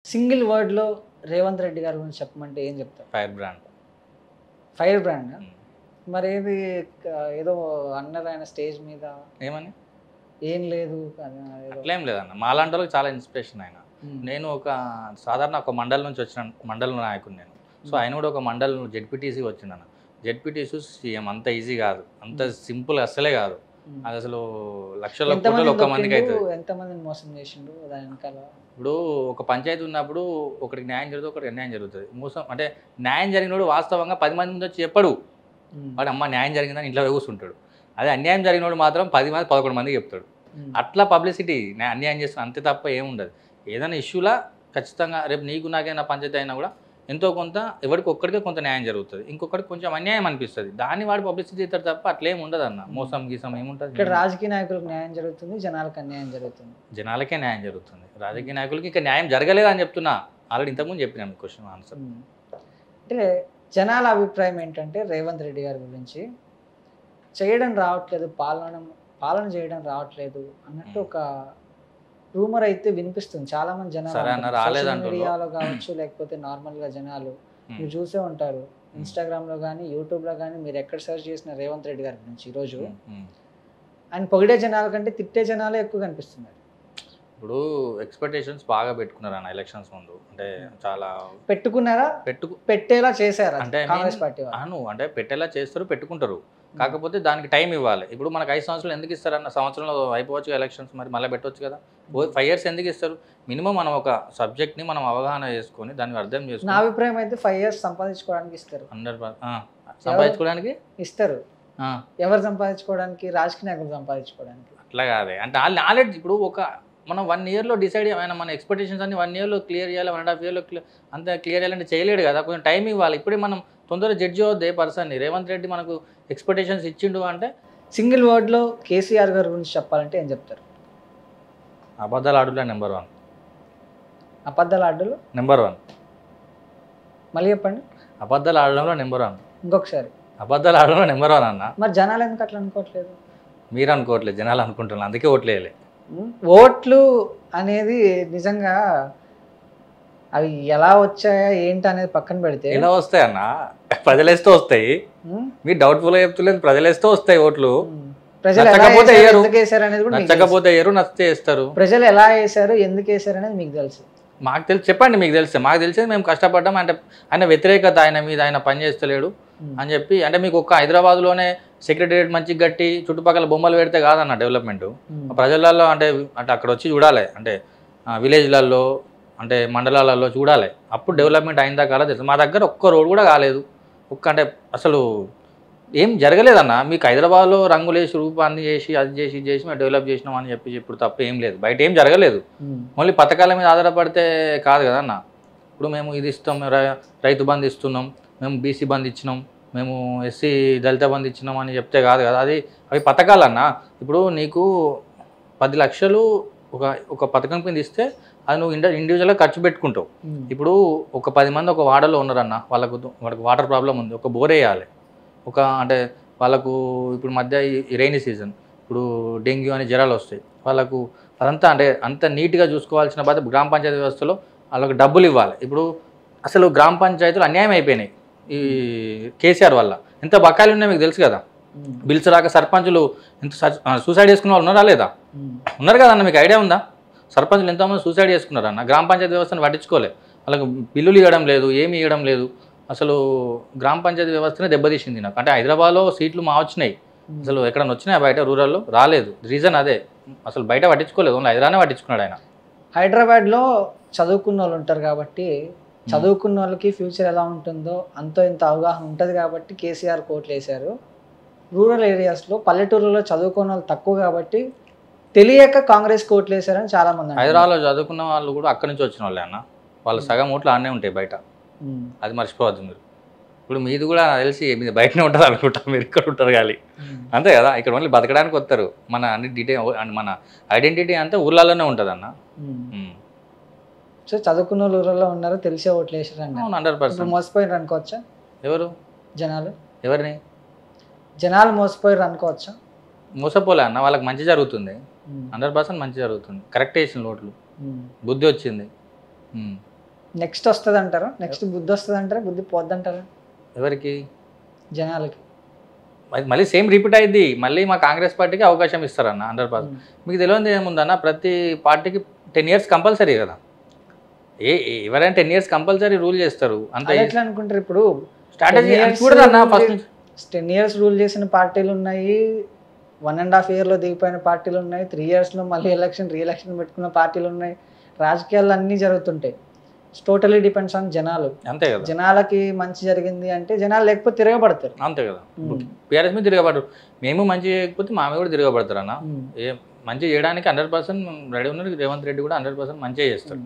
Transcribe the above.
Single వర్డ్‌లో Revanth Reddy గారి గురించి చెప్పమంటే ఏం చెప్తారు? Fire brand. ఫైర్ బ్రాండా? హ్మ్. మరేది ఏదో అన్నారు ఆయన స్టేజ్ మీద. ఏమని? ఏం లేదు ఏదో. అట్లేం లేదన్న. మాలాంటోళ్ళకి చాలా ఇన్స్పిరేషన్ ఆయన. నేను సాధారణ ఒక మండలం నుంచి వచ్చిన మండల నాయకుడిని నేను. సో ఆయన కూడా ఒక మండలం జెడ్పీటీసీ వచ్చిండన్న. జెడ్పీటీసీ సీఎం అంత ఈజీ కాదు, అంత సింపుల్ అస్సలే కాదు. అది అసలు లక్షల కోట్లు ఒక మందికి అవుతుంది. ఎంతమందిని మోసం చేసిండు దాని వెనకాల? ఇప్పుడు ఒక పంచాయతీ ఉన్నప్పుడు ఒకరికి న్యాయం జరుగుతుంది, ఒకరికి అన్యాయం జరుగుతుంది. మోసం అంటే న్యాయం జరిగినోడు వాస్తవంగా 10 మంది ముందు వచ్చి చెప్పడు. వాడు అమ్మ న్యాయం జరిగిందని ఇంట్లో కూర్చుంటాడు. అదే అన్యాయం జరిగినోడు మాత్రం 10 మంది 11 మందికి చెప్తాడు. అట్లా పబ్లిసిటీ అన్యాయం చేస్తాను అంతే తప్ప ఏముండదు. ఏదైనా ఇష్యూలా ఖచ్చితంగా రేపు నీకు నాకైనా పంచాయతీ అయినా కూడా ఎంతో కొంత ఎవరికి ఒక్కడికే కొంత న్యాయం జరుగుతుంది, ఇంకొకరికి కొంచెం అన్యాయం అనిపిస్తుంది. దాన్ని వాడు పబ్లిసిటీ చేస్తారు తప్ప అట్లేం ఉండదు అన్న. మోసం గీసం ఏముంటుంది? ఇక్కడ రాజకీయ నాయకులకు న్యాయం జరుగుతుంది, జనాలకు అన్యాయం జరుగుతుంది. జనాలకే న్యాయం జరుగుతుంది, రాజకీయ నాయకులకి ఇంకా న్యాయం జరగలేదు అని చెప్తున్నా. ఆల్రెడీ ఇంతకుముందు చెప్పినాను క్వశ్చన్ ఆన్సర్. అంటే జనాల అభిప్రాయం ఏంటంటే రేవంత్ రెడ్డి గారి గురించి చేయడం రావట్లేదు, పాలన చేయడం రావట్లేదు అన్నట్టు ఒక రూమర్ అయితే వినిపిస్తుంది. చాలా మంది జనాలు మీడియాలో కావచ్చు, లేకపోతే నార్మల్గా జనాలు మీరు చూసే ఉంటారు. ఇన్స్టాగ్రామ్లో కానీ యూట్యూబ్లో కానీ మీరు ఎక్కడ సెర్చ్ చేసిన రేవంత్ రెడ్డి గారి గురించి ఈరోజు ఆయన పొగిడే జనాల కంటే తిట్టే జనాలే ఎక్కువ కనిపిస్తున్నారు. ఇప్పుడు ఎక్స్పెక్టేషన్స్ బాగా పెట్టుకున్నారు అన్న ఎలక్షన్స్ ముందు. అంటే చాలా పెట్టుకున్నారా, పెట్టేలా చేశారా అంటే కాంగ్రెస్ పార్టీ వాళ్ళు? అంటే పెట్టేలా చేస్తారు, పెట్టుకుంటారు. కాకపోతే దానికి టైం ఇవ్వాలి. ఇప్పుడు మనకు 5 సంవత్సరాలు ఎందుకు ఇస్తారన్న? సంవత్సరంలో అయిపోవచ్చు ఎలక్షన్స్, మరి మళ్ళీ పెట్టవచ్చు కదా. 5 years ఎందుకు ఇస్తారు? మినిమం మనం ఒక సబ్జెక్ట్ని మనం అవగాహన చేసుకొని దాన్ని అర్థం చేసుకుని. నా అభిప్రాయం అయితే 5 years సంపాదించుకోవడానికి ఇస్తారు. 100% సంపాదించుకోవడానికి ఇస్తారు. ఎవరు సంపాదించుకోవడానికి? రాజకీయ నాయకులు సంపాదించుకోవడానికి. అట్లా కాదే అంటే వాళ్ళ నాలెడ్జ్. ఇప్పుడు మనం 1 yearలో డిసైడ్ అయినా మన ఎక్స్పెక్టేషన్స్ అన్ని 1 yearలో క్లియర్ చేయాలి, 1.5 yearలో అంత క్లియర్ చేయాలంటే చేయలేడు కదా. కొంచెం టైం ఇవ్వాలి. ఇప్పుడే మనం తొందరగా జడ్జి అవుద్ది పర్సన్ని. రేవంత్ రెడ్డి మనకు ఎక్స్పెక్టేషన్స్ ఇచ్చిండు అంటే. సింగిల్ వర్డ్లో కేసీఆర్ గారి గురించి చెప్పాలంటే ఏం చెప్తారు? అబద్ధాల ఆడులో నెంబర్ 1. అబద్ధాల ఆటలో నెంబర్ 1. మళ్ళీ చెప్పండి. అబద్ధాల ఆడడంలో నెంబర్ 1. ఇంకొకసారి. అబద్ధాల ఆడడంలో నెంబర్ 1 అన్న. మరి జనాలు ఎందుకు అట్లా అనుకోవట్లేదు? మీరు అనుకోవట్లేదు, జనాలు అనుకుంటున్నారు, అందుకే ఓట్లేయలే. ఓట్లు అనేది నిజంగా అవి ఎలా వచ్చాయా ఏంటి అనేది పక్కన పెడితే, ఎలా వస్తాయి అన్న? ప్రజలేస్తూ వస్తాయి. మీరు డౌట్ఫుల్గా చెప్తలేదు. ప్రజలేస్తూ వస్తాయి ఓట్లు. ప్రజలు నచ్చకపోతే వేయరు, నచ్చకపోతే వేయరు, నచ్చితే వేస్తారు. ప్రజలు ఎలా వేసారు, ఎందుకు వేసారు అనేది మీకు తెలుసు. మాకు తెలుసు. చెప్పండి, మీకు తెలిస్తే. మాకు తెలిసేది మేము కష్టపడ్డాం. అంటే ఆయన వ్యతిరేకత, ఆయన మీద ఆయన పని చేస్తలేడు అని చెప్పి. అంటే మీకు ఒక్క హైదరాబాద్లోనే సెక్రటరియట్ మంచిగా కట్టి చుట్టుపక్కల బొమ్మలు పెడితే కాదన్న డెవలప్మెంట్. ప్రజలలో అంటే అక్కడ వచ్చి చూడాలి. అంటే విలేజ్లలో, అంటే మండలాలలో చూడాలి. అప్పుడు డెవలప్మెంట్ అయిందా కాదా తెలుసు. మా దగ్గర ఒక్క రోడ్ కూడా కాలేదు. అంటే అసలు ఏం జరగలేదన్న. మీకు హైదరాబాద్లో రంగులేసి రూపాన్ని చేసి అది చేసి ఇది చేసి మేము డెవలప్ చేసినాం అని చెప్పి ఇప్పుడు తప్ప ఏం లేదు. బయట ఏం జరగలేదు. మళ్ళీ పథకాల మీద ఆధారపడితే కాదు కదన్న. ఇప్పుడు మేము ఇది ఇస్తాం, రైతు బంధు ఇస్తున్నాం, మేము బీసీ బంధు ఇచ్చినాం, మేము ఎస్సీ దళిత బంధు ఇచ్చినాం అని చెప్తే కాదు కదా. అవి పథకాలన్నా. ఇప్పుడు నీకు 10 లక్షలు ఒక పథకం కింద ఇస్తే అది నువ్వు ఇండివిజువల్గా ఖర్చు పెట్టుకుంటావు. ఇప్పుడు ఒక 10 మంది ఒక వాడలో ఉన్నారన్న, వాళ్ళకు వాటర్ ప్రాబ్లం ఉంది, ఒక బోర్ వేయాలి. అంటే వాళ్ళకు ఇప్పుడు మధ్య ఈ రైనీ సీజన్, ఇప్పుడు డెంగ్యూ అని జ్వరాలు వస్తాయి వాళ్ళకు. అదంతా అంటే అంత నీట్గా చూసుకోవాల్సిన బాధ్యత గ్రామ పంచాయతీ వ్యవస్థలో. వాళ్ళకి డబ్బులు ఇవ్వాలి. ఇప్పుడు అసలు గ్రామ పంచాయతీలు అన్యాయం అయిపోయినాయి ఈ కేసీఆర్ వల్ల. ఎంత బకాయిలు ఉన్నాయి మీకు తెలుసు కదా. బిల్స్ రాక సర్పంచులు ఎంత సూసైడ్ చేసుకున్న వాళ్ళు ఉన్నారా లేదా? ఉన్నారు కదన్న. మీకు ఐడియా ఉందా? సర్పంచులు ఎంతోమంది సూసైడ్ చేసుకున్నారన్న. గ్రామ పంచాయతీ వ్యవస్థను పట్టించుకోలే. వాళ్ళకి బిల్లులు ఇవ్వడం లేదు, ఏమి ఇవ్వడం లేదు. అసలు గ్రామ పంచాయతీ వ్యవస్థనే దెబ్బతీసింది నాకు. అంటే హైదరాబాద్లో సీట్లు మా వచ్చినాయి, అసలు ఎక్కడన్నా వచ్చినాయి బయట రూరల్లో రాలేదు. రీజన్ అదే, అసలు బయట పట్టించుకోలేదు, ఓన్లీ హైదరాబాద్నే పట్టించుకున్నాడు ఆయన. హైదరాబాద్లో చదువుకున్న వాళ్ళు ఉంటారు కాబట్టి, చదువుకున్న వాళ్ళకి ఫ్యూచర్ ఎలా ఉంటుందో అంతో ఇంత అవగాహన ఉంటుంది కాబట్టి కేసీఆర్ కోట్లు వేశారు. రూరల్ ఏరియాస్లో, పల్లెటూరులో చదువుకున్న వాళ్ళు తక్కువ కాబట్టి తెలియక కాంగ్రెస్ కోట్లు వేశారని చాలా మంది. హైదరాబాద్లో చదువుకున్న వాళ్ళు కూడా అక్కడి నుంచి వచ్చిన వాళ్ళే అన్న. వాళ్ళు సగం ఓట్లు ఆడనే ఉంటాయి బయట, అది మర్చిపోవద్దు మీరు. ఇప్పుడు మీది కూడా తెలిసి మీది బయటనే ఉంటుంది అనుకుంటా, మీరు ఇక్కడ ఉంటారు కానీ అంతే కదా. ఇక్కడ ఓన్లీ బతకడానికి వస్తారు. మన అన్ని డీటెయిల్, మన ఐడెంటిటీ అంతా ఊర్లలోనే ఉంటుంది అన్న. సో చదువుకున్న వాళ్ళు ఊర్లలో ఉన్నారు, తెలిసే ఓట్లు వేసారు. 100% మోసపోయారు అనుకోవచ్చా? ఎవరు? జనాలు. ఎవరిని? జనాలు మోసపోయారు అనుకోవచ్చా? మోసపోలే అన్న, వాళ్ళకి మంచి జరుగుతుంది. 100% మంచి జరుగుతుంది. కరెక్ట్ వేసిన ఓట్లు, బుద్ధి వచ్చింది. నెక్స్ట్ వస్తుంది అంటారు, నెక్స్ట్ బుద్ధి వస్తుంది అంటారా, బుద్ధి పోద్ది అంటారా ఎవరికి? జనాలకి? మళ్ళీ సేమ్ రిపీట్ అయింది, మళ్ళీ మా కాంగ్రెస్ పార్టీకి అవకాశం ఇస్తారన్న 100%. మీకు తెలియదు ఏముందన్న, ప్రతి పార్టీకి 10 years కంపల్సరీ కదా. ఎవరైనా 10 years కంపల్సరీ రూల్ చేస్తారు అంత. ఎట్లా అనుకుంటారు ఇప్పుడు? స్ట్రాటజీ చూడదన్న, ఫస్ట్ 10 years రూల్ చేసిన పార్టీలు ఉన్నాయి, 1.5 yearలో దిగిపోయిన పార్టీలు ఉన్నాయి, 3 yearsలో మళ్ళీ రీఎలక్షన్ పెట్టుకున్న పార్టీలు ఉన్నాయి. రాజకీయాలు అన్నీ జరుగుతుంటాయి. టోటలీ డిపెండ్స్ ఆన్ జనాలు. అంతే కదా. జనాలకి మంచి జరిగింది అంటే జనాలు లేకపోతే తిరగబడతారు. అంతే కదా. బీఆర్ఎస్ మీద తిరగబడరు, మేము మంచి చేయకపోతే మా మీద కూడా తిరగబడతారు అన్న. మంచి చేయడానికి 100% రెడీ ఉన్నారు. రేవంత్ రెడ్డి కూడా 100% మంచిగా చేస్తాడు.